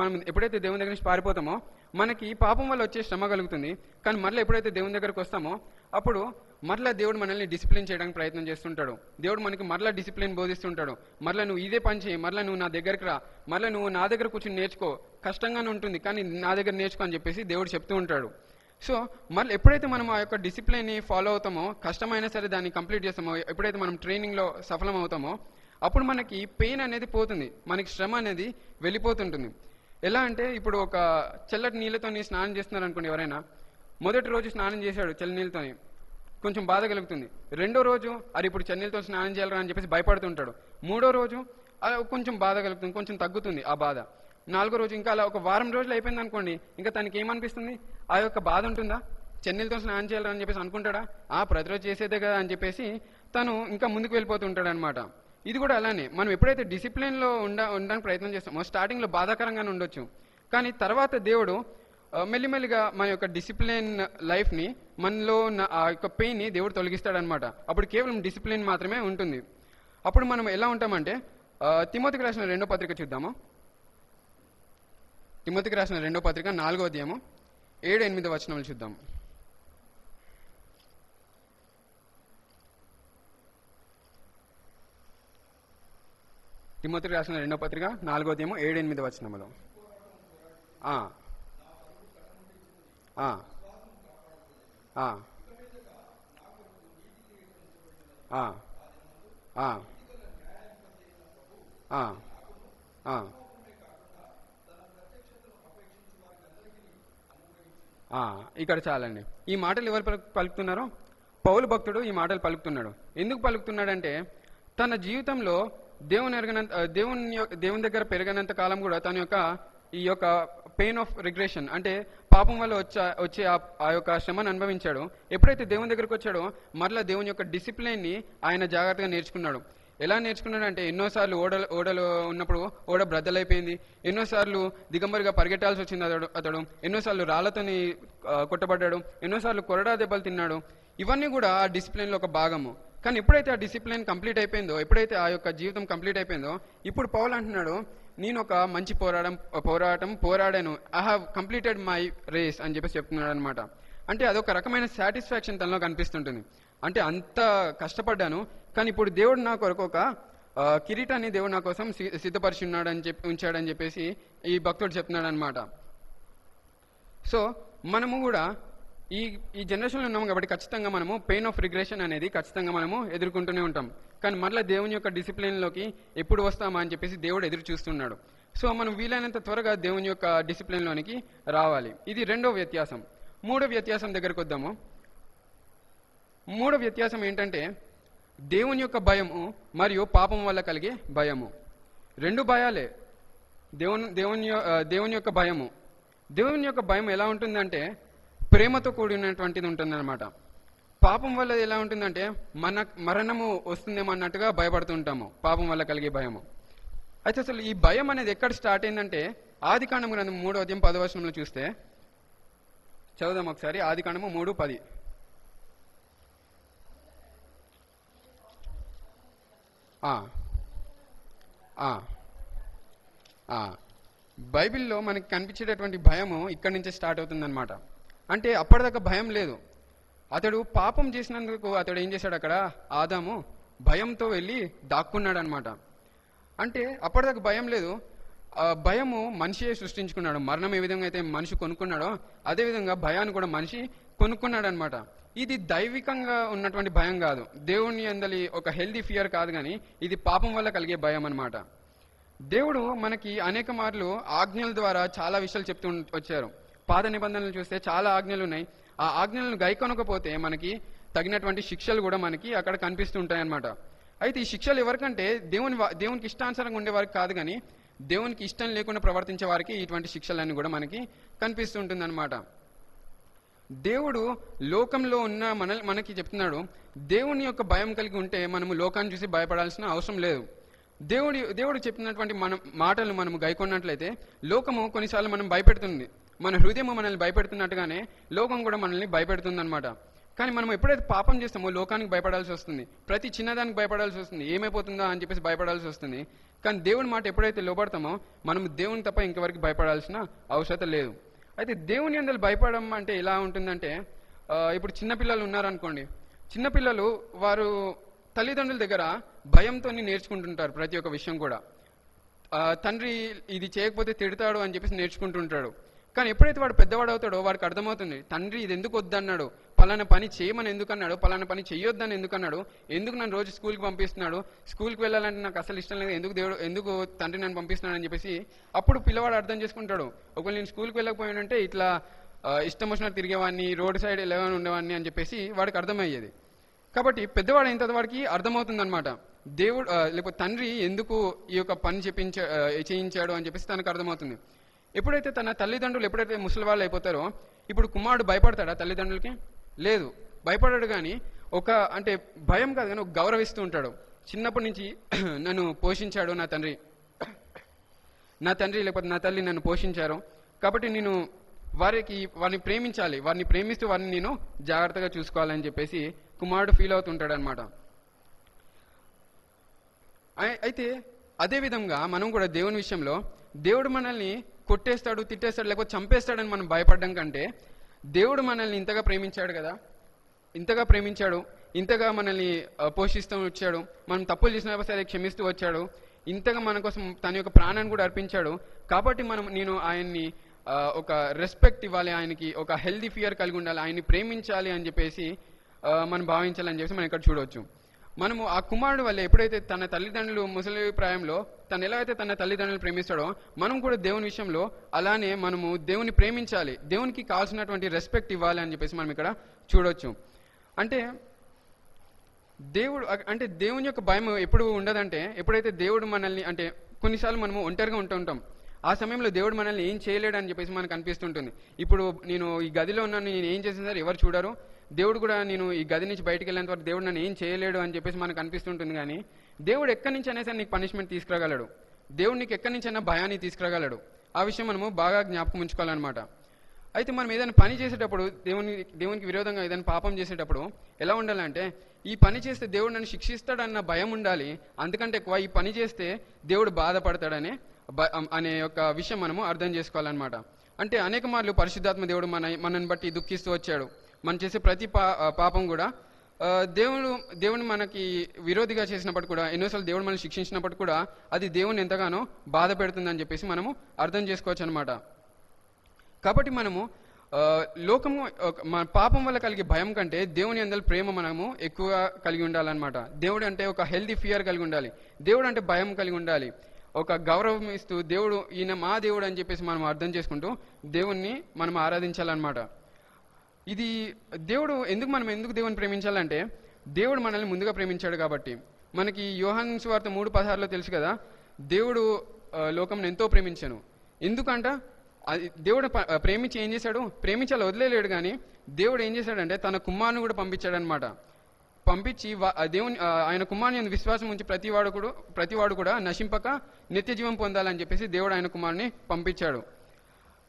మనం ఎప్పుడైతే దేవుని దగ్గర నుంచి పారిపోతామో మనకి పాపం వల్ల వచ్చే శ్రమ కలుగుతుంది. కానీ మరలా ఎప్పుడైతే దేవుని దగ్గరకు వస్తామో అప్పుడు మరలా దేవుడు మనల్ని డిసిప్లిన్ చేయడానికి ప్రయత్నం చేస్తుంటాడు. దేవుడు మనకి మరలా డిసిప్లిన్ బోధిస్తుంటాడు. మరలా నువ్వు ఇదే పని చేయి, మరలా నువ్వు నా దగ్గరికి రా, మరలా నువ్వు నా దగ్గర కూర్చొని నేర్చుకో, కష్టంగానే ఉంటుంది కానీ నా దగ్గర నేర్చుకో అని చెప్పేసి దేవుడు చెప్తూ ఉంటాడు. సో మళ్ళీ ఎప్పుడైతే మనం ఆ యొక్క డిసిప్లిన్ని ఫాలో అవుతామో, కష్టమైనా సరే దాన్ని కంప్లీట్ చేస్తామో, ఎప్పుడైతే మనం ట్రైనింగ్లో సఫలం అవుతామో అప్పుడు మనకి పెయిన్ అనేది పోతుంది, మనకి శ్రమ అనేది వెళ్ళిపోతుంటుంది. ఎలా అంటే ఇప్పుడు ఒక చల్లటి నీళ్ళతో స్నానం చేస్తున్నారు అనుకోండి, ఎవరైనా మొదటి రోజు స్నానం చేశాడు చల్ల నీళ్ళతోని, కొంచెం బాధ కలుగుతుంది. రెండో రోజు అది ఇప్పుడు చన్నీళ్ళతో స్నానం చేయాలరా అని చెప్పేసి భయపడుతుంటాడు. మూడో రోజు కొంచెం బాధ కలుగుతుంది, కొంచెం తగ్గుతుంది ఆ బాధ. నాలుగో రోజు ఇంకా అలా ఒక వారం రోజులు అయిపోయింది అనుకోండి, ఇంకా తనకి ఏమనిపిస్తుంది, ఆ యొక్క బాధ ఉంటుందా, చన్నీళ్ళతో స్నానం చేయాలని చెప్పేసి అనుకుంటాడా, ప్రతిరోజు చేసేదే కదా అని చెప్పేసి తను ఇంకా ముందుకు వెళ్ళిపోతుంటాడు అనమాట. ఇది కూడా అలానే మనం ఎప్పుడైతే డిసిప్లిన్లో ఉండడానికి ప్రయత్నం చేస్తామో స్టార్టింగ్లో బాధాకరంగానే ఉండొచ్చు, కానీ తర్వాత దేవుడు మెల్లిమెల్లిగా మన యొక్క డిసిప్లిన్ లైఫ్ని, మనలో ఉన్న ఆ యొక్క పెయిన్ని దేవుడు తొలగిస్తాడనమాట. అప్పుడు కేవలం డిసిప్లిన్ మాత్రమే ఉంటుంది. అప్పుడు మనం ఎలా ఉంటామంటే తిమోతికి రాసిన 2వ పత్రిక చూద్దాము. తిమోతికి రాసిన 2వ పత్రిక 4వ అధ్యాయము 7-8 వచనములు చూద్దాం. తిమోతికి రాసిన 2వ పత్రిక 4వ అధ్యాయము 7-8 వచనములు. ఆ ఆ ఆ ఆ ఆ ఆ ఆ ఇక్కడ చాలండి. ఈ మాటలు ఎవరు పలుకుతున్నారో? పౌలు భక్తుడు ఈ మాటలు పలుకుతున్నాడు. ఎందుకు పలుకుతున్నాడంటే తన జీవితంలో దేవుని దగ్గర పెరగనంత కాలం కూడా తన యొక్క ఈ యొక్క పెయిన్ ఆఫ్ రిగ్రెషన్ అంటే పాపం వల్ల వచ్చే ఆ యొక్క శ్రమను అనుభవించాడు. ఎప్పుడైతే దేవుని దగ్గరకు వచ్చాడో మరలా దేవుని యొక్క డిసిప్లిన్ ని ఆయన జాగ్రత్తగా నేర్చుకున్నాడు. ఎలా నేర్చుకున్నాడంటే ఎన్నోసార్లు ఓడలో ఉన్నప్పుడు ఓడ బ్రద్దలైపోయింది, ఎన్నోసార్లు దిగంబరిగా పరిగెట్టాల్సి వచ్చింది అతడు ఎన్నోసార్లు రాళ్లతోని కొట్టబడ్డాడు, ఎన్నోసార్లు కొరడా దెబ్బలు తిన్నాడు. ఇవన్నీ కూడా ఆ డిసిప్లిన్ లో ఒక భాగము. కానీ ఎప్పుడైతే ఆ డిసిప్లిన్ కంప్లీట్ అయిపోయిందో, ఎప్పుడైతే ఆ యొక్క జీవితం కంప్లీట్ అయిపోయిందో, ఇప్పుడు పౌలు అంటున్నాడు, నేను ఒక మంచి పోరాటం పోరాడాను, I have completed my race అని చెప్పేసి చెప్తున్నాడు అనమాట. అంటే అదొక రకమైన సాటిస్ఫాక్షన్ తనలో కనిపిస్తుంటుంది. అంటే అంత కష్టపడ్డాను, కానీ ఇప్పుడు దేవుడు నా కొరకు ఒక కిరీటాన్ని దేవుడు నా కోసం సిద్ధపరిచి ఉంచాడని చెప్పేసి ఈ భక్తుడు చెప్తున్నాడు అనమాట. సో మనము కూడా ఈ జనరేషన్లో ఉన్నాము కాబట్టి ఖచ్చితంగా మనము పెయిన్ ఆఫ్ రిగ్రెషన్ అనేది ఖచ్చితంగా మనము ఎదుర్కొంటూనే ఉంటాం. కానీ మరలా దేవుని యొక్క డిసిప్లిన్లోకి ఎప్పుడు వస్తామా అని చెప్పేసి దేవుడు ఎదురు చూస్తున్నాడు. సో మనం వీలైనంత త్వరగా దేవుని యొక్క డిసిప్లిన్లోనికి రావాలి. ఇది 2వ వ్యత్యాసం. 3వ వ్యత్యాసం దగ్గరకు వద్దాము. 3వ వ్యత్యాసం ఏంటంటే దేవుని యొక్క భయము మరియు పాపం వల్ల కలిగే భయము. 2 భయాలే. దేవుని యొక్క భయము. దేవుని యొక్క భయం ఎలా ఉంటుందంటే ప్రేమతో కూడినటువంటిది ఉంటుందన్నమాట. పాపం వల్ల ఎలా ఉంటుందంటే మరణము వస్తుందేమో అన్నట్టుగా భయపడుతుంటాము, పాపం వల్ల కలిగే భయము. అయితే అసలు ఈ భయం అనేది ఎక్కడ స్టార్ట్ అయిందంటే ఆదికాండము గ్రంథం 3వ అధ్యాయం 10వ వచనంలో చూస్తే, చదువుదాం ఒకసారి. ఆదికాండము 3:10. బైబిల్లో మనకి కనిపించేటటువంటి భయము ఇక్కడి నుంచే స్టార్ట్ అవుతుందన్నమాట. అంటే అప్పటిదాకా భయం లేదు. అతడు పాపం చేసినందుకు అతడు ఏం చేశాడు, అక్కడ ఆదాము భయంతో వెళ్ళి దాక్కున్నాడు అనమాట. అంటే అప్పటిదాకా భయం లేదు. భయము మనిషియే సృష్టించుకున్నాడు. మరణం ఏ విధంగా అయితే మనిషి కొనుక్కున్నాడో అదేవిధంగా భయాన్ని కూడా మనిషి కొనుక్కున్నాడు అనమాట. ఇది దైవికంగా ఉన్నటువంటి భయం కాదు, దేవుని అందలి ఒక హెల్దీ ఫియర్ కాదు, కానీ ఇది పాపం వల్ల కలిగే భయం అనమాట. దేవుడు మనకి అనేక మార్లు ఆజ్ఞల ద్వారా చాలా విషయాలు చెప్తూ వచ్చారు. పాత నిబంధనలు చూస్తే చాలా ఆజ్ఞలు ఉన్నాయి. ఆ ఆజ్ఞలను గైకొనకపోతే మనకి తగినటువంటి శిక్షలు కూడా మనకి అక్కడ కనిపిస్తూ ఉంటాయి అన్నమాట. అయితే ఈ శిక్షలు ఎవరికంటే దేవునికి ఇష్టానుసారంగా ఉండేవారికి కాదు, కానీ దేవునికి ఇష్టం లేకుండా ప్రవర్తించే వారికి ఇటువంటి శిక్షలన్నీ కూడా మనకి కనిపిస్తుంటుంది అనమాట. దేవుడు లోకంలో ఉన్న మనకి చెప్తున్నాడు, దేవుని యొక్క భయం కలిగి ఉంటే మనము లోకాన్ని చూసి భయపడాల్సిన అవసరం లేదు. దేవుడు చెప్పినటువంటి మాటలు మనము గైకొన్నట్లయితే లోకము కొన్నిసార్లు మనం భయపెడుతుంది, మన హృదయము మనల్ని భయపెడుతున్నట్టుగానే లోకం కూడా మనల్ని భయపెడుతుంది అనమాట. కానీ మనం ఎప్పుడైతే పాపం చేస్తామో లోకానికి భయపడాల్సి వస్తుంది, ప్రతి చిన్నదానికి భయపడాల్సి వస్తుంది, ఏమైపోతుందా అని చెప్పేసి భయపడాల్సి వస్తుంది. కానీ దేవుని మాట ఎప్పుడైతే లోపడతామో మనం దేవుని తప్ప ఇంకెవరికి భయపడాల్సిన అవసరం లేదు. అయితే దేవుని అందరూ భయపడడం అంటే ఎలా ఉంటుందంటే, ఇప్పుడు చిన్నపిల్లలు ఉన్నారనుకోండి, చిన్నపిల్లలు వారు తల్లిదండ్రుల దగ్గర భయంతో నేర్చుకుంటుంటారు ప్రతి ఒక్క విషయం కూడా. తండ్రి ఇది చేయకపోతే తిడతాడు అని చెప్పేసి నేర్చుకుంటుంటాడు. కానీ ఎప్పుడైతే వాడు పెద్దవాడు అవుతాడో వాడికి అర్థమవుతుంది, తండ్రి ఇది ఎందుకు వద్దన్నాడు, పలానా పని చేయమని ఎందుకన్నాడు, పలానా పని చేయొద్దని ఎందుకన్నాడు, ఎందుకు నన్ను రోజు స్కూల్కి పంపిస్తున్నాడు, స్కూల్కి వెళ్ళాలంటే నాకు అసలు ఇష్టం లేదు, ఎందుకు తండ్రి నన్ను పంపిస్తున్నాడు అని చెప్పేసి అప్పుడు పిల్లవాడు అర్థం చేసుకుంటాడు. ఒకవేళ నేను స్కూల్కి వెళ్ళకపోయానంటే ఇట్లా ఇష్టం వచ్చినట్టు తిరిగేవాడిని, రోడ్ సైడ్ వెళ్ళేవాడిని ఉండేవాడిని అని చెప్పేసి వాడికి అర్థమయ్యేది. కాబట్టి పెద్దవాడు అయిన తర్వాత వాడికి అర్థమవుతుంది అనమాట, దేవుడు లేకపోతే తండ్రి ఎందుకు ఈ యొక్క పని చేయించాడు అని చెప్పేసి తనకు అర్థమవుతుంది. ఎప్పుడైతే తన తల్లిదండ్రులు ఎప్పుడైతే ముసలి వాళ్ళు అయిపోతారో, ఇప్పుడు కుమారుడు భయపడతాడా తల్లిదండ్రులకి? లేదు, భయపడాడు. కానీ అంటే భయం కాదు, కానీ గౌరవిస్తూ ఉంటాడు. చిన్నప్పటి నుంచి నన్ను పోషించాడు నా తండ్రి లేకపోతే నా తల్లి నన్ను పోషించారు, కాబట్టి నేను వారిని ప్రేమించాలి, వారిని ప్రేమిస్తూ వారిని నేను జాగ్రత్తగా చూసుకోవాలని చెప్పేసి కుమారుడు ఫీల్ అవుతుంటాడు అనమాట. అయితే అదేవిధంగా మనం కూడా దేవుని విషయంలో దేవుడు మనల్ని కొట్టేస్తాడు, తిట్టేస్తాడు, లేకపోతే చంపేస్తాడని మనం భయపడడం కంటే, దేవుడు మనల్ని ఇంతగా ప్రేమించాడు కదా, ఇంతగా ప్రేమించాడు, ఇంతగా మనల్ని పోషిస్తూ వచ్చాడు, మనం తప్పులు చేసినా సరే క్షమిస్తూ వచ్చాడు, ఇంతగా మన కోసం తన యొక్క ప్రాణాన్ని కూడా అర్పించాడు. కాబట్టి నేను ఆయన్ని ఒక రెస్పెక్ట్ ఇవ్వాలి, ఆయనకి ఒక హెల్దీ ఫియర్ కలిగి ఉండాలి, ఆయన్ని ప్రేమించాలి అని చెప్పేసి మనం భావించాలని చెప్పేసి మనం ఇక్కడ చూడవచ్చు. మనము ఆ కుమారుడు వల్ల ఎప్పుడైతే తన తల్లిదండ్రులు ముసలి ప్రాయంలో తను ఎలా అయితే తన తల్లిదండ్రులు ప్రేమిస్తాడో, మనం కూడా దేవుని విషయంలో అలానే మనము దేవుని ప్రేమించాలి, దేవునికి కావాల్సినటువంటి రెస్పెక్ట్ ఇవ్వాలి అని చెప్పేసి మనం ఇక్కడ చూడవచ్చు. అంటే దేవుని యొక్క భయం ఎప్పుడు ఉండదంటే, ఎప్పుడైతే దేవుడు మనల్ని, అంటే కొన్నిసార్లు మనము ఒంటరిగా ఉంటాం, ఆ సమయంలో దేవుడు మనల్ని ఏం చేయలేడు అని చెప్పేసి మనకు అనిపిస్తుంటుంది. ఇప్పుడు నేను ఈ గదిలో ఉన్నాను, నేను ఏం చేసిన సరే ఎవరు చూడరు, దేవుడు కూడా నేను ఈ గది నుంచి బయటికి వెళ్ళేంత వరకు దేవుడు నన్ను ఏం చేయలేడు అని చెప్పేసి మనకు అనిపిస్తుంటుంది. కానీ దేవుడు ఎక్కడి నుంచి అయినా సరే నీకు పనిష్మెంట్ తీసుకురాగలడు, దేవుడు నీకు ఎక్కడి నుంచి అయినా భయాన్ని తీసుకురాగలడు. ఆ విషయం మనము బాగా జ్ఞాపకం ఉంచుకోవాలన్నమాట. అయితే మనం ఏదైనా పని చేసేటప్పుడు, దేవునికి విరోధంగా ఏదైనా పాపం చేసేటప్పుడు ఎలా ఉండాలంటే, ఈ పని చేస్తే దేవుడు నన్ను శిక్షిస్తాడన్న భయం ఉండాలి, అందుకంటే ఎక్కువ ఈ పని చేస్తే దేవుడు బాధపడతాడనే అనే యొక్క విషయం మనము అర్థం చేసుకోవాలన్నమాట. అంటే అనేక మార్లు పరిశుద్ధాత్మ దేవుడు మనల్ని బట్టి దుఃఖిస్తూ వచ్చాడు. మనం చేసే ప్రతి పాపం కూడా దేవుని మనకి విరోధిగా చేసినప్పుడు కూడా, ఎన్నోసార్లు దేవుడు మనల్ని శిక్షించినప్పుడు కూడా అది దేవుని ఎంతగానో బాధ పెడుతుందని చెప్పేసి మనము అర్థం చేసుకోవచ్చు అనమాట. కాబట్టి మనము లోకము మన పాపం వల్ల కలిగే భయం కంటే దేవుని అందరి ప్రేమ మనము ఎక్కువగా కలిగి ఉండాలన్నమాట. దేవుడు అంటే ఒక హెల్దీ ఫియర్ కలిగి ఉండాలి, దేవుడు అంటే భయం కలిగి ఉండాలి, ఒక గౌరవం ఇస్తూ దేవుడు ఈయన మా దేవుడు అని చెప్పేసి మనం అర్థం చేసుకుంటూ దేవుణ్ణి మనం ఆరాధించాలన్నమాట. ఇది దేవుడు మనం ఎందుకు దేవుని ప్రేమించాలంటే, దేవుడు మనల్ని ముందుగా ప్రేమించాడు కాబట్టి. మనకి యోహాను సువార్త 3:16 తెలుసు కదా, దేవుడు లోకంను ఎంతో ప్రేమించాను. ఎందుకంట దేవుడు ప్రేమించి ఏం చేశాడు, ప్రేమించాలి వదిలేలేడు, కానీ దేవుడు ఏం చేశాడంటే తన కుమారుని కూడా పంపించాడనమాట. పంపించి ఆయన కుమారుని విశ్వాసం ఉంచి ప్రతివాడు కూడా నశింపక నిత్య జీవం పొందాలని చెప్పేసి దేవుడు ఆయన కుమారుని పంపించాడు.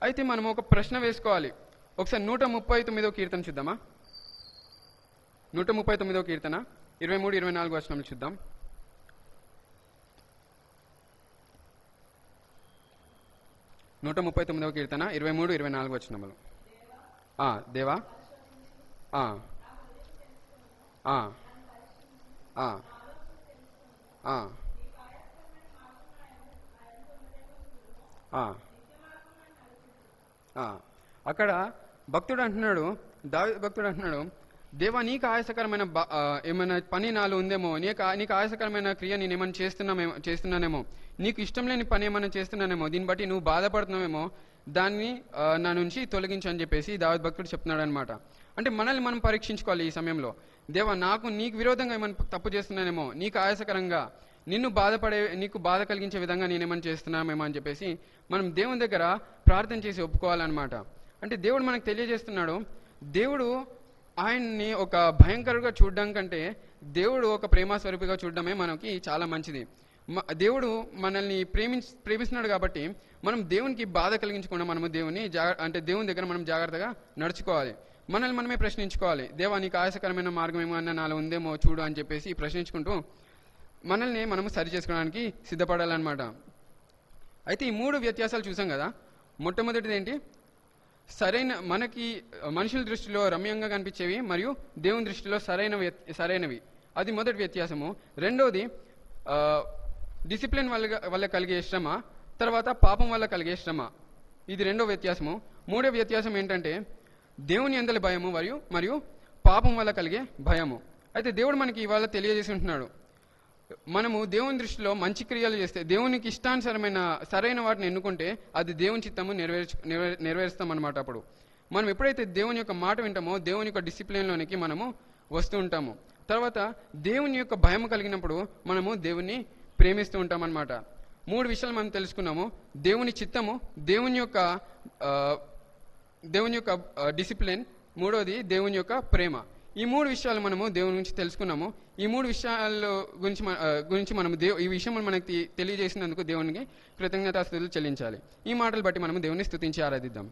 అయితే మనం ఒక ప్రశ్న వేసుకోవాలి. ఒకసారి 139వ కీర్తన చూద్దామా? 139వ కీర్తన 23-24 వచనాలు చూద్దాం. 139వ కీర్తన 23-24 వచనములు. దేవా అక్కడ భక్తుడు అంటున్నాడు, దావీదు భక్తుడు అంటున్నాడు, దేవా నీకు ఆయాసకరమైన ఏమైనా పని నాలో ఉందేమో, నీకు ఆయాసకరమైన క్రియ నేను ఏమైనా చేస్తున్నానేమో, నీకు ఇష్టం లేని పని ఏమైనా చేస్తున్నానేమో, దీన్ని బట్టి నువ్వు బాధపడుతున్నావేమో, దాన్ని నా నుంచి తొలగించు అని చెప్పేసి దావీదు భక్తుడు చెప్తున్నాడు అనమాట. అంటే మనల్ని మనం పరీక్షించుకోవాలి ఈ సమయంలో. దేవా నీకు విరోధంగా ఏమైనా తప్పు చేస్తున్నానేమో, నీకు ఆయాసకరంగా నీకు బాధ కలిగించే విధంగా నేనేమైనా చేస్తున్నామేమో అని చెప్పేసి మనం దేవుని దగ్గర ప్రార్థన చేసి ఒప్పుకోవాలన్నమాట. అంటే దేవుడు మనకు తెలియజేస్తున్నాడు, దేవుడు ఆయన్ని ఒక భయంకరంగా చూడడం కంటే దేవుడు ఒక ప్రేమస్వరూపిగా చూడడమే మనకి చాలా మంచిది. దేవుడు మనల్ని ప్రేమిస్తున్నాడు కాబట్టి మనం దేవునికి బాధ కలిగించకుండా మనము దేవుని దగ్గర మనం జాగ్రత్తగా నడుచుకోవాలి. మనల్ని మనమే ప్రశ్నించుకోవాలి, దేవా నీకు ఆయాసకరమైన మార్గం ఏమన్నా నాలో ఉందేమో చూడు అని చెప్పేసి ప్రశ్నించుకుంటూ మనల్ని మనము సరి చేసుకోవడానికి సిద్ధపడాలన్నమాట. అయితే ఈ 3 వ్యత్యాసాలు చూసాం కదా. మొట్టమొదటిది ఏంటి, మనకి మనుషుల దృష్టిలో రమ్యంగా కనిపించేవి మరియు దేవుని దృష్టిలో సరైనవి, అది మొదటి వ్యత్యాసము. రెండోది డిసిప్లిన్ వల్ల కలిగే శ్రమ, తర్వాత పాపం వల్ల కలిగే శ్రమ, ఇది రెండో వ్యత్యాసము. మూడో వ్యత్యాసం ఏంటంటే దేవుని యందలి భయము మరియు పాపం వల్ల కలిగే భయము. అయితే దేవుడు మనకి ఇవాళ తెలియజేసి ఉంటున్నాడు, మనము దేవుని దృష్టిలో మంచి క్రియలు చేస్తే, దేవునికి ఇష్టానుసరమైన సరైన వాటిని ఎన్నుకుంటే అది దేవుని చిత్తము నెరవేరుస్తాం అన్నమాట. అప్పుడు మనం ఎప్పుడైతే దేవుని యొక్క మాట వింటామో దేవుని యొక్క డిసిప్లిన్లోనికి మనము వస్తూ ఉంటాము. తర్వాత దేవుని యొక్క భయం కలిగినప్పుడు మనము దేవుణ్ణి ప్రేమిస్తూ ఉంటాం అన్నమాట. 3 విషయాలు మనం తెలుసుకున్నాము. దేవుని చిత్తము, దేవుని యొక్క డిసిప్లిన్, మూడోది దేవుని యొక్క ప్రేమ. ఈ 3 విషయాలు మనము దేవుని గురించి తెలుసుకున్నాము. ఈ 3 విషయాల గురించి మనము ఈ విషయం మనకి తెలియజేసినందుకు దేవునికి కృతజ్ఞతాస్తుతులు చెల్లించాలి. ఈ మాటలు బట్టి మనము దేవుని స్తుతించి ఆరాధిద్దాం.